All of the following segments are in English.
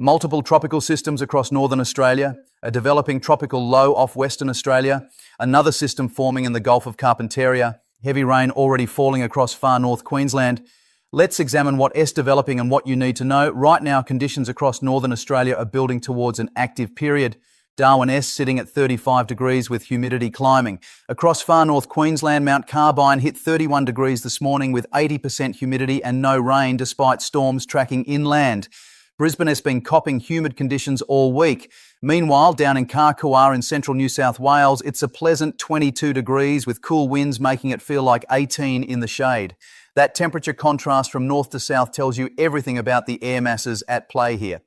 Multiple tropical systems across northern Australia, a developing tropical low off Western Australia, another system forming in the Gulf of Carpentaria, heavy rain already falling across far North Queensland. Let's examine what is developing and what you need to know. Right now, conditions across northern Australia are building towards an active period. Darwin S sitting at 35 degrees with humidity climbing. Across far North Queensland, Mount Carbine hit 31 degrees this morning with 80% humidity and no rain despite storms tracking inland. Brisbane has been copping humid conditions all week. Meanwhile, down in Carcoar in central New South Wales, it's a pleasant 22 degrees with cool winds making it feel like 18 in the shade. That temperature contrast from north to south tells you everything about the air masses at play here.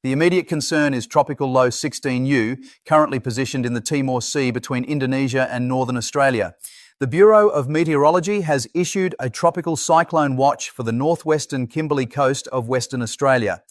The immediate concern is tropical low 16U, currently positioned in the Timor Sea between Indonesia and northern Australia. The Bureau of Meteorology has issued a tropical cyclone watch for the northwestern Kimberley coast of Western Australia.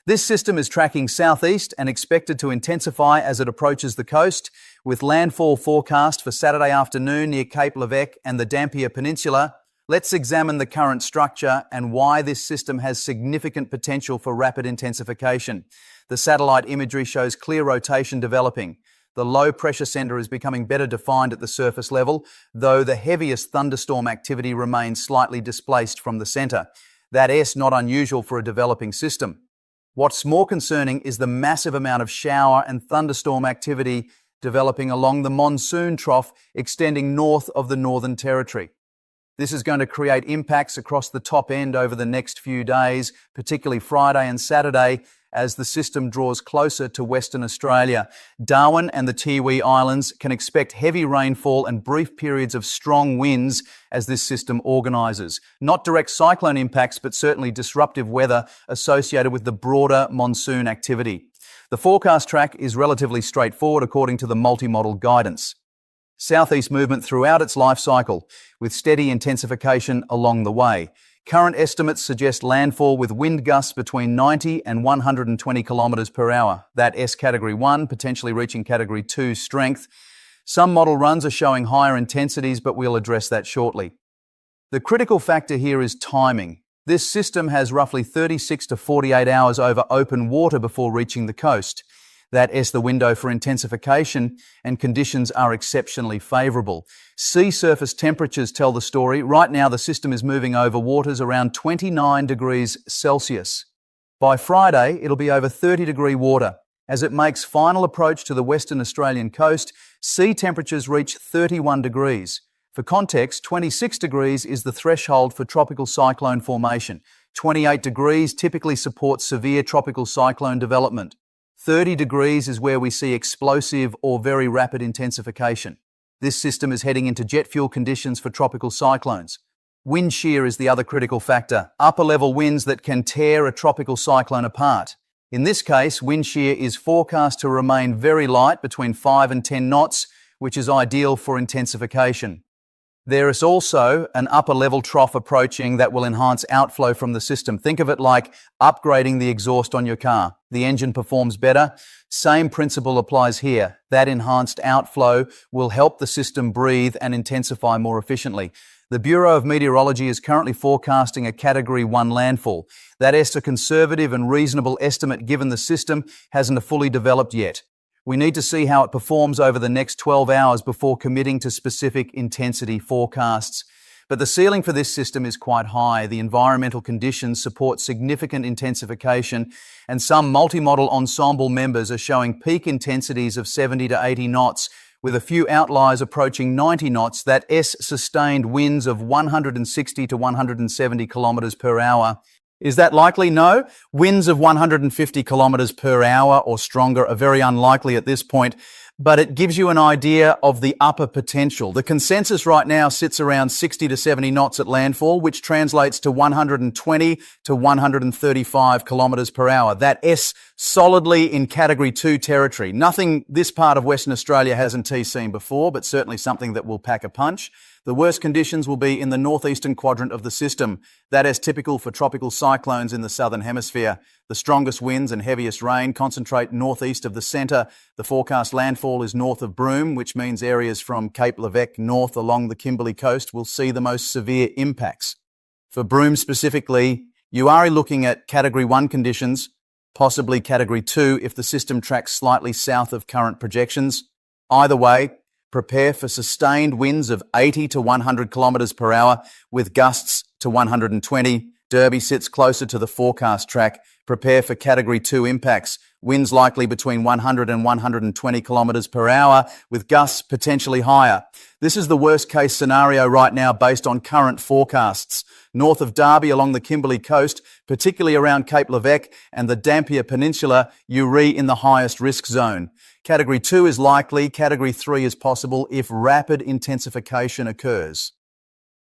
This system is tracking southeast and expected to intensify as it approaches the coast, with landfall forecast for Saturday afternoon near Cape Levesque and the Dampier Peninsula. Let's examine the current structure and why this system has significant potential for rapid intensification. The satellite imagery shows clear rotation developing. The low pressure centre is becoming better defined at the surface level, though the heaviest thunderstorm activity remains slightly displaced from the centre. That is not unusual for a developing system. What's more concerning is the massive amount of shower and thunderstorm activity developing along the monsoon trough extending north of the Northern Territory. This is going to create impacts across the top end over the next few days, particularly Friday and Saturday, as the system draws closer to Western Australia. Darwin and the Tiwi Islands can expect heavy rainfall and brief periods of strong winds as this system organises. Not direct cyclone impacts, but certainly disruptive weather associated with the broader monsoon activity. The forecast track is relatively straightforward according to the multi-model guidance. Southeast movement throughout its life cycle, with steady intensification along the way. Current estimates suggest landfall with wind gusts between 90 and 120 kilometres per hour. That S Category 1, potentially reaching Category 2 strength. Some model runs are showing higher intensities, but we'll address that shortly. The critical factor here is timing. This system has roughly 36 to 48 hours over open water before reaching the coast. That is the window for intensification, and conditions are exceptionally favourable. Sea surface temperatures tell the story. Right now, the system is moving over waters around 29 degrees Celsius. By Friday, it'll be over 30-degree water. As it makes final approach to the Western Australian coast, sea temperatures reach 31 degrees. For context, 26 degrees is the threshold for tropical cyclone formation. 28 degrees typically supports severe tropical cyclone development. 30 degrees is where we see explosive or very rapid intensification. This system is heading into jet fuel conditions for tropical cyclones. Wind shear is the other critical factor, upper-level winds that can tear a tropical cyclone apart. In this case, wind shear is forecast to remain very light, between 5 and 10 knots, which is ideal for intensification. There is also an upper-level trough approaching that will enhance outflow from the system. Think of it like upgrading the exhaust on your car. The engine performs better. Same principle applies here. That enhanced outflow will help the system breathe and intensify more efficiently. The Bureau of Meteorology is currently forecasting a Category 1 landfall. That is a conservative and reasonable estimate given the system hasn't fully developed yet. We need to see how it performs over the next 12 hours before committing to specific intensity forecasts. But the ceiling for this system is quite high. The environmental conditions support significant intensification, and some multi-model ensemble members are showing peak intensities of 70 to 80 knots, with a few outliers approaching 90 knots. That S sustained winds of 160 to 170 kilometres per hour. Is that likely? No. Winds of 150 kilometres per hour or stronger are very unlikely at this point, but it gives you an idea of the upper potential. The consensus right now sits around 60 to 70 knots at landfall, which translates to 120 to 135 kilometres per hour. That S solidly in Category 2 territory. Nothing this part of Western Australia hasn't seen before, but certainly something that will pack a punch. The worst conditions will be in the northeastern quadrant of the system. That is typical for tropical cyclones in the southern hemisphere. The strongest winds and heaviest rain concentrate northeast of the centre. The forecast landfall is north of Broome, which means areas from Cape Levesque north along the Kimberley coast will see the most severe impacts. For Broome specifically, you are looking at Category 1 conditions. possibly Category 2 if the system tracks slightly south of current projections. Either way, prepare for sustained winds of 80 to 100 kilometres per hour with gusts to 120. Derby sits closer to the forecast track. Prepare for Category 2 impacts. Winds likely between 100 and 120 kilometres per hour with gusts potentially higher. This is the worst case scenario right now based on current forecasts. North of Derby along the Kimberley coast, particularly around Cape Levesque and the Dampier Peninsula, URI in the highest risk zone. Category 2 is likely, Category 3 is possible if rapid intensification occurs.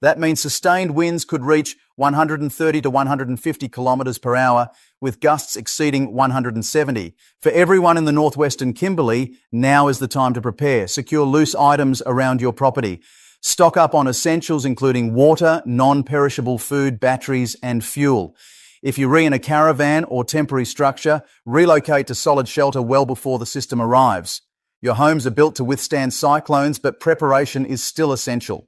That means sustained winds could reach 130 to 150 kilometres per hour with gusts exceeding 170. For everyone in the northwestern Kimberley, now is the time to prepare. Secure loose items around your property. Stock up on essentials including water, non-perishable food, batteries and fuel. If you're in a caravan or temporary structure, relocate to solid shelter well before the system arrives. Your homes are built to withstand cyclones, but preparation is still essential.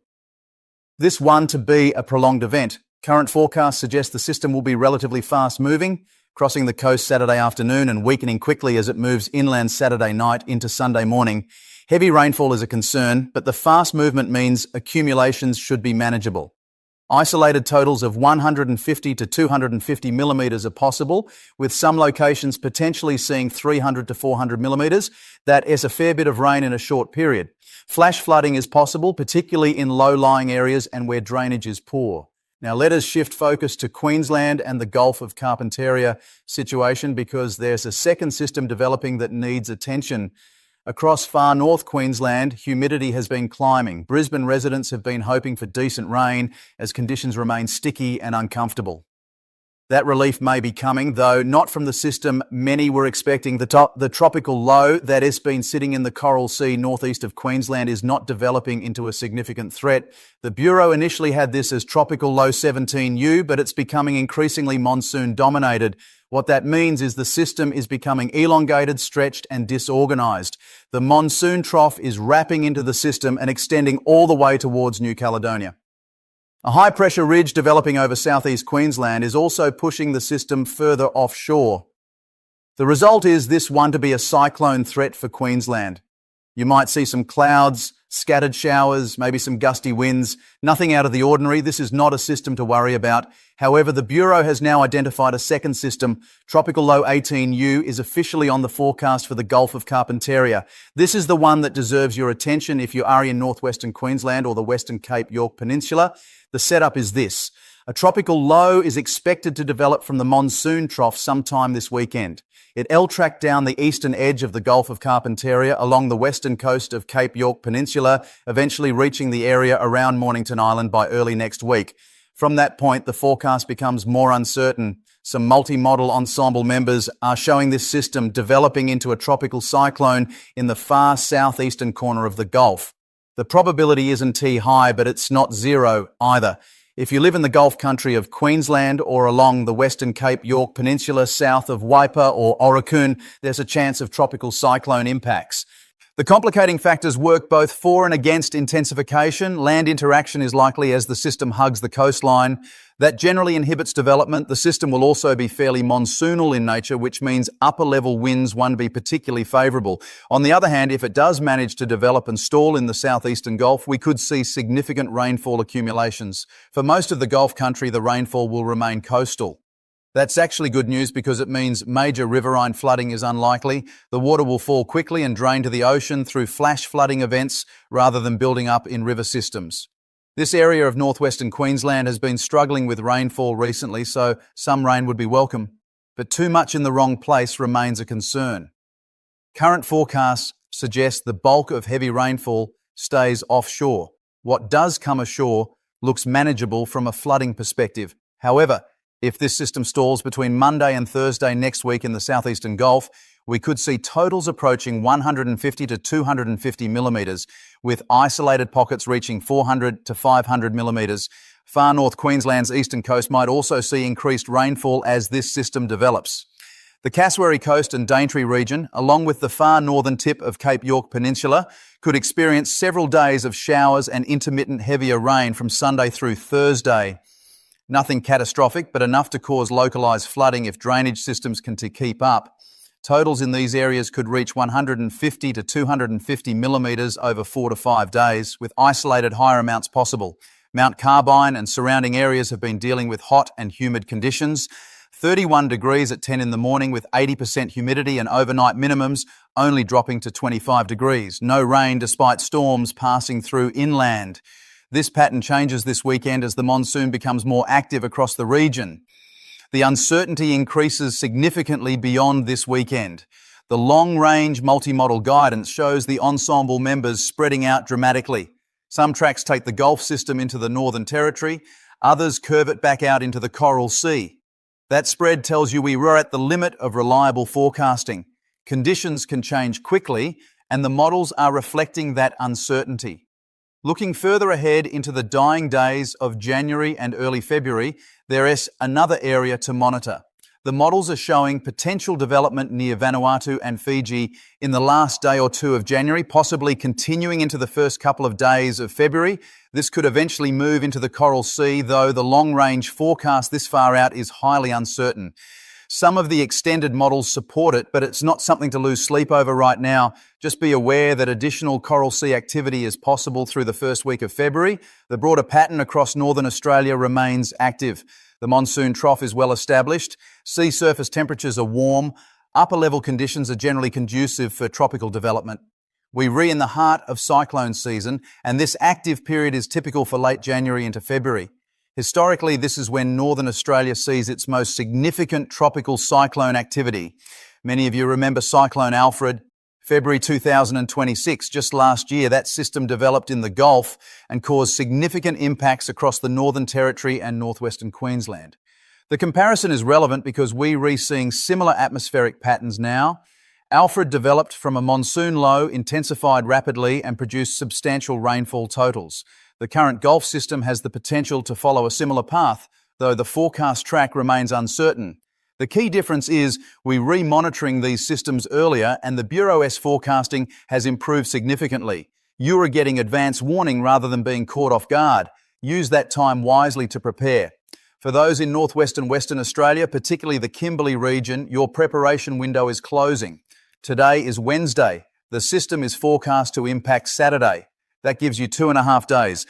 This one to be a prolonged event. Current forecasts suggest the system will be relatively fast moving, crossing the coast Saturday afternoon and weakening quickly as it moves inland Saturday night into Sunday morning. Heavy rainfall is a concern, but the fast movement means accumulations should be manageable. Isolated totals of 150 to 250 millimetres are possible, with some locations potentially seeing 300 to 400 millimetres. That is a fair bit of rain in a short period. Flash flooding is possible, particularly in low-lying areas and where drainage is poor. Now let us shift focus to Queensland and the Gulf of Carpentaria situation because there's a second system developing that needs attention. Across far north Queensland, humidity has been climbing. Brisbane residents have been hoping for decent rain as conditions remain sticky and uncomfortable. That relief may be coming, though not from the system many were expecting. The tropical low that has been sitting in the Coral Sea northeast of Queensland is not developing into a significant threat. The Bureau initially had this as Tropical Low 17U, but it's becoming increasingly monsoon dominated. What that means is the system is becoming elongated, stretched and disorganised. The monsoon trough is wrapping into the system and extending all the way towards New Caledonia. A high-pressure ridge developing over southeast Queensland is also pushing the system further offshore. The result is this one to be a cyclone threat for Queensland. You might see some clouds, scattered showers, maybe some gusty winds. Nothing out of the ordinary. This is not a system to worry about. However, the Bureau has now identified a second system. Tropical Low 18U is officially on the forecast for the Gulf of Carpentaria. This is the one that deserves your attention if you are in northwestern Queensland or the Western Cape York Peninsula. The setup is this. A tropical low is expected to develop from the monsoon trough sometime this weekend. It'll track down the eastern edge of the Gulf of Carpentaria along the western coast of Cape York Peninsula, eventually reaching the area around Mornington Island by early next week. From that point, the forecast becomes more uncertain. Some multi-model ensemble members are showing this system developing into a tropical cyclone in the far southeastern corner of the Gulf. The probability isn't high, but it's not zero either. If you live in the Gulf country of Queensland or along the Western Cape York Peninsula south of Waipa or Orocoon, there's a chance of tropical cyclone impacts. The complicating factors work both for and against intensification. Land interaction is likely as the system hugs the coastline. That generally inhibits development. The system will also be fairly monsoonal in nature, which means upper-level winds won't be particularly favourable. On the other hand, if it does manage to develop and stall in the southeastern Gulf, we could see significant rainfall accumulations. For most of the Gulf country, the rainfall will remain coastal. That's actually good news because it means major riverine flooding is unlikely. The water will fall quickly and drain to the ocean through flash flooding events rather than building up in river systems. This area of northwestern Queensland has been struggling with rainfall recently, so some rain would be welcome. But too much in the wrong place remains a concern. Current forecasts suggest the bulk of heavy rainfall stays offshore. What does come ashore looks manageable from a flooding perspective. However, if this system stalls between Monday and Thursday next week in the southeastern Gulf, we could see totals approaching 150 to 250 millimetres, with isolated pockets reaching 400 to 500 millimetres. Far north Queensland's eastern coast might also see increased rainfall as this system develops. The Cassowary Coast and Daintree region, along with the far northern tip of Cape York Peninsula, could experience several days of showers and intermittent heavier rain from Sunday through Thursday. Nothing catastrophic, but enough to cause localised flooding if drainage systems can keep up. Totals in these areas could reach 150 to 250 millimetres over 4 to 5 days, with isolated higher amounts possible. Mount Carbine and surrounding areas have been dealing with hot and humid conditions. 31 degrees at 10 in the morning with 80% humidity and overnight minimums only dropping to 25 degrees. No rain despite storms passing through inland. This pattern changes this weekend as the monsoon becomes more active across the region. The uncertainty increases significantly beyond this weekend. The long-range multi-model guidance shows the ensemble members spreading out dramatically. Some tracks take the Gulf system into the Northern Territory, others curve it back out into the Coral Sea. That spread tells you we were at the limit of reliable forecasting. Conditions can change quickly, and the models are reflecting that uncertainty. Looking further ahead into the dying days of January and early February, there is another area to monitor. The models are showing potential development near Vanuatu and Fiji in the last day or two of January, possibly continuing into the first couple of days of February. This could eventually move into the Coral Sea, though the long-range forecast this far out is highly uncertain. Some of the extended models support it, but it's not something to lose sleep over right now. Just be aware that additional Coral Sea activity is possible through the first week of February. The broader pattern across northern Australia remains active. The monsoon trough is well established. Sea surface temperatures are warm. Upper level conditions are generally conducive for tropical development. We're in the heart of cyclone season, and this active period is typical for late January into February. Historically, this is when northern Australia sees its most significant tropical cyclone activity. Many of you remember Cyclone Alfred, February 2026. Just last year, that system developed in the Gulf and caused significant impacts across the Northern Territory and northwestern Queensland. The comparison is relevant because we're seeing similar atmospheric patterns now. Alfred developed from a monsoon low, intensified rapidly, and produced substantial rainfall totals. The current Gulf system has the potential to follow a similar path, though the forecast track remains uncertain. The key difference is we're re-monitoring these systems earlier, and the Bureau's forecasting has improved significantly. You are getting advance warning rather than being caught off guard. Use that time wisely to prepare. For those in northwestern Western Australia, particularly the Kimberley region, your preparation window is closing. Today is Wednesday. The system is forecast to impact Saturday. That gives you 2.5 days.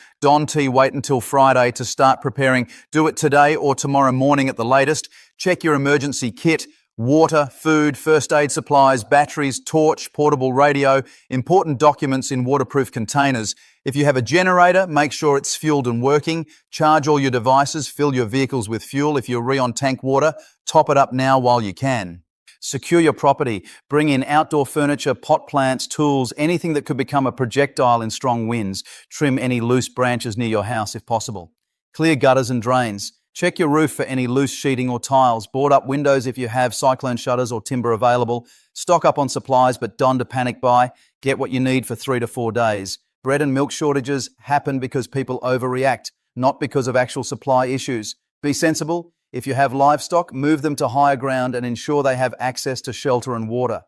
Wait until Friday to start preparing. Do it today or tomorrow morning at the latest. Check your emergency kit, water, food, first aid supplies, batteries, torch, portable radio, important documents in waterproof containers. If you have a generator, make sure it's fueled and working. Charge all your devices, fill your vehicles with fuel. If you're on tank water, top it up now while you can. Secure your property. Bring in outdoor furniture, pot plants, tools, anything that could become a projectile in strong winds. Trim any loose branches near your house if possible. Clear gutters and drains. Check your roof for any loose sheeting or tiles. Board up windows if you have cyclone shutters or timber available. Stock up on supplies, but don't panic buy. Get what you need for 3 to 4 days. Bread and milk shortages happen because people overreact, not because of actual supply issues. Be sensible. If you have livestock, move them to higher ground and ensure they have access to shelter and water.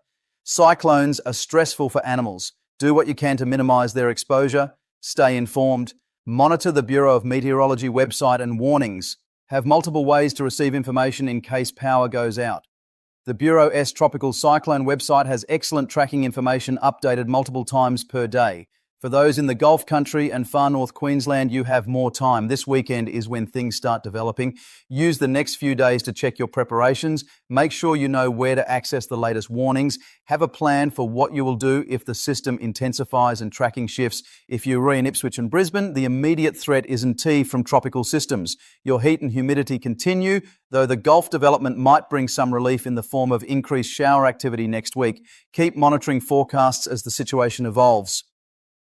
Cyclones are stressful for animals. Do what you can to minimise their exposure. Stay informed. Monitor the Bureau of Meteorology website and warnings. Have multiple ways to receive information in case power goes out. The Bureau's Tropical Cyclone website has excellent tracking information updated multiple times per day. For those in the Gulf country and far north Queensland, you have more time. This weekend is when things start developing. Use the next few days to check your preparations. Make sure you know where to access the latest warnings. Have a plan for what you will do if the system intensifies and tracking shifts. If you're in Ipswich and Brisbane, the immediate threat isn't from tropical systems. Your heat and humidity continue, though the Gulf development might bring some relief in the form of increased shower activity next week. Keep monitoring forecasts as the situation evolves.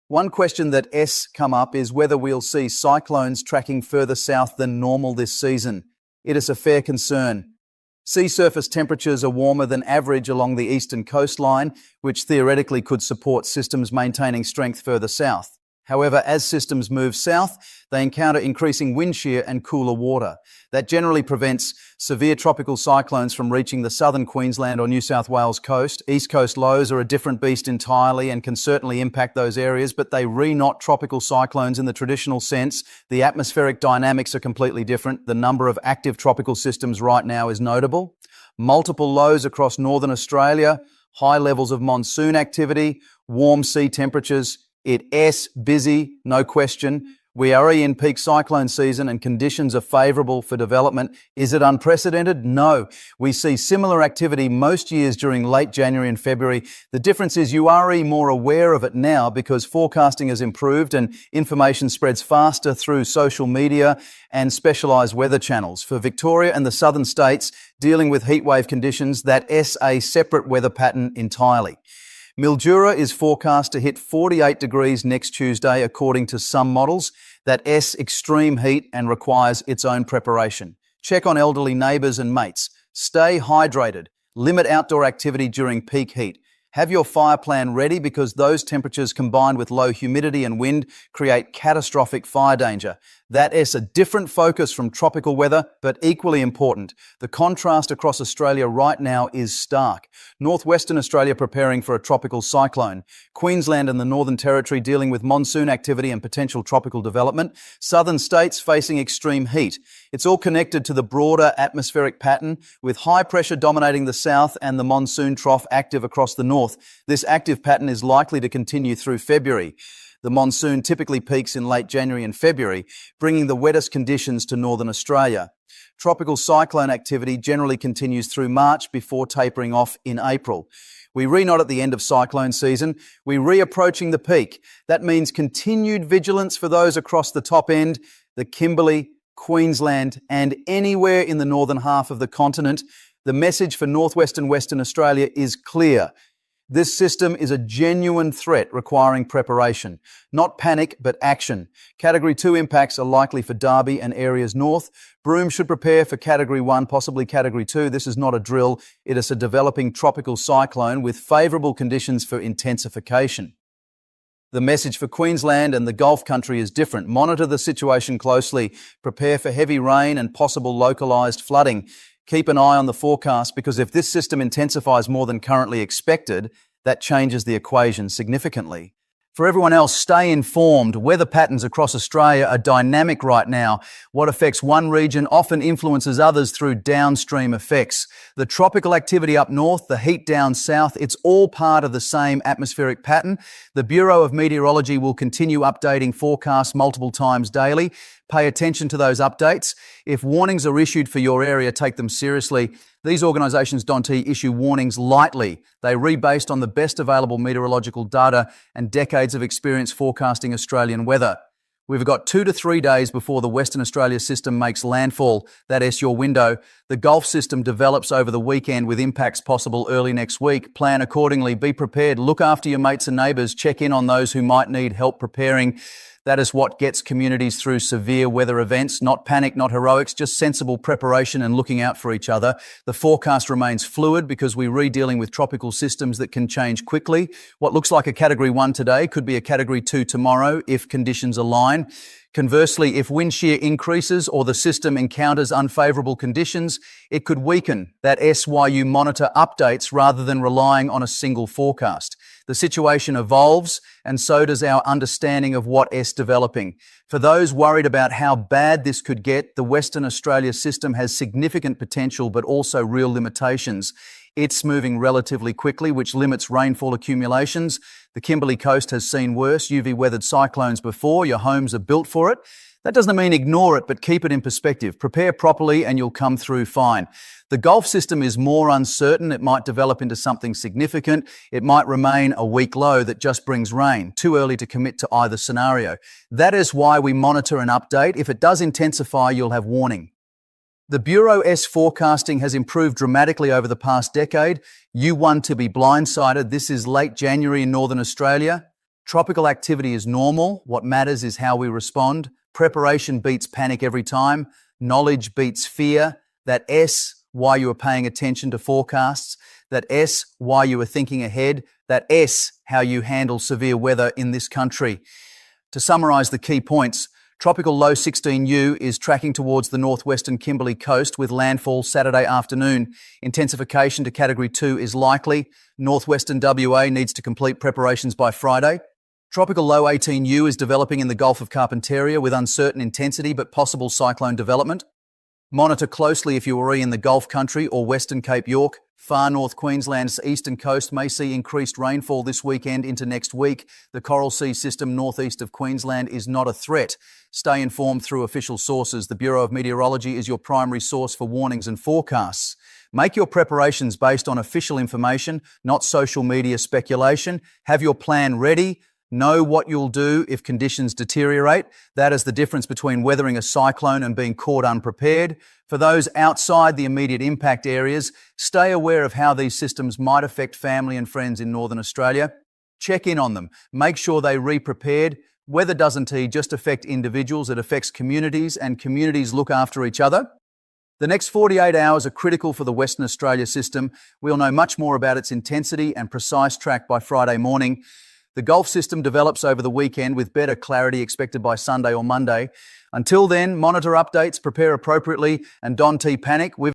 One question that's come up is whether we'll see cyclones tracking further south than normal this season. It is a fair concern. Sea surface temperatures are warmer than average along the eastern coastline, which theoretically could support systems maintaining strength further south. However, as systems move south, they encounter increasing wind shear and cooler water. That generally prevents severe tropical cyclones from reaching the southern Queensland or New South Wales coast. East coast lows are a different beast entirely and can certainly impact those areas, but they not tropical cyclones in the traditional sense. The atmospheric dynamics are completely different. The number of active tropical systems right now is notable. Multiple lows across northern Australia, high levels of monsoon activity, warm sea temperatures. It's busy, no question. We are in peak cyclone season and conditions are favourable for development. Is it unprecedented? No. We see similar activity most years during late January and February. The difference is you are more aware of it now because forecasting has improved and information spreads faster through social media and specialised weather channels. For Victoria and the southern states dealing with heatwave conditions, that's a separate weather pattern entirely. Mildura is forecast to hit 48 degrees next Tuesday, according to some models. That's extreme heat and requires its own preparation. Check on elderly neighbours and mates. Stay hydrated. Limit outdoor activity during peak heat. Have your fire plan ready because those temperatures combined with low humidity and wind create catastrophic fire danger. That is a different focus from tropical weather, but equally important. The contrast across Australia right now is stark. Northwestern Australia preparing for a tropical cyclone. Queensland and the Northern Territory dealing with monsoon activity and potential tropical development. Southern states facing extreme heat. It's all connected to the broader atmospheric pattern with high pressure dominating the south and the monsoon trough active across the north. This active pattern is likely to continue through February. The monsoon typically peaks in late January and February, bringing the wettest conditions to northern Australia. Tropical cyclone activity generally continues through March before tapering off in April. We're not at the end of cyclone season. We're reapproaching the peak. That means continued vigilance for those across the top end, the Kimberley, Queensland, and anywhere in the northern half of the continent. The message for northwest and Western Australia is clear. This system is a genuine threat requiring preparation, not panic, but action. Category 2 impacts are likely for Derby and areas north. Broome should prepare for Category 1, possibly Category 2. This is not a drill. It is a developing tropical cyclone with favourable conditions for intensification. The message for Queensland and the Gulf country is different. Monitor the situation closely. Prepare for heavy rain and possible localised flooding. Keep an eye on the forecast because if this system intensifies more than currently expected, that changes the equation significantly. For everyone else, stay informed. Weather patterns across Australia are dynamic right now. What affects one region often influences others through downstream effects. The tropical activity up north, the heat down south, it's all part of the same atmospheric pattern. The Bureau of Meteorology will continue updating forecasts multiple times daily. Pay attention to those updates. If warnings are issued for your area, take them seriously. These organisations don't issue warnings lightly. They rebased on the best available meteorological data and decades of experience forecasting Australian weather. We've got 2 to 3 days before the Western Australia system makes landfall. That is your window. The Gulf system develops over the weekend with impacts possible early next week. Plan accordingly. Be prepared. Look after your mates and neighbours. Check in on those who might need help preparing. That is what gets communities through severe weather events. Not panic, not heroics, just sensible preparation and looking out for each other. The forecast remains fluid because we're dealing with tropical systems that can change quickly. What looks like a Category 1 today could be a Category 2 tomorrow if conditions align. Conversely, if wind shear increases or the system encounters unfavourable conditions, it could weaken. That's why you monitor updates rather than relying on a single forecast. The situation evolves, and so does our understanding of what is developing. For those worried about how bad this could get, the Western Australia system has significant potential but also real limitations. It's moving relatively quickly, which limits rainfall accumulations. The Kimberley coast has seen worse UV-weathered cyclones before. Your homes are built for it. That doesn't mean ignore it, but keep it in perspective. Prepare properly and you'll come through fine. The Gulf system is more uncertain. It might develop into something significant. It might remain a weak low that just brings rain. Too early to commit to either scenario. That is why we monitor and update. If it does intensify, you'll have warning. The Bureau's forecasting has improved dramatically over the past decade. You want to be blindsided. This is late January in Northern Australia. Tropical activity is normal. What matters is how we respond. Preparation beats panic every time. Knowledge beats fear. That's why you are paying attention to forecasts. That's why you are thinking ahead. That's how you handle severe weather in this country. To summarise the key points, tropical low 16U is tracking towards the northwestern Kimberley coast with landfall Saturday afternoon. Intensification to Category 2 is likely. Northwestern WA needs to complete preparations by Friday. Tropical low 18U is developing in the Gulf of Carpentaria with uncertain intensity but possible cyclone development. Monitor closely if you are in the Gulf Country or Western Cape York. Far North Queensland's eastern coast may see increased rainfall this weekend into next week. The Coral Sea system northeast of Queensland is not a threat. Stay informed through official sources. The Bureau of Meteorology is your primary source for warnings and forecasts. Make your preparations based on official information, not social media speculation. Have your plan ready. Know what you'll do if conditions deteriorate. That is the difference between weathering a cyclone and being caught unprepared. For those outside the immediate impact areas, stay aware of how these systems might affect family and friends in Northern Australia. Check in on them. Make sure they re-prepared. Weather doesn't just affect individuals, it affects communities, and communities look after each other. The next 48 hours are critical for the Western Australia system. We'll know much more about its intensity and precise track by Friday morning. The Gulf system develops over the weekend with better clarity expected by Sunday or Monday. Until then, monitor updates, prepare appropriately, and don't panic.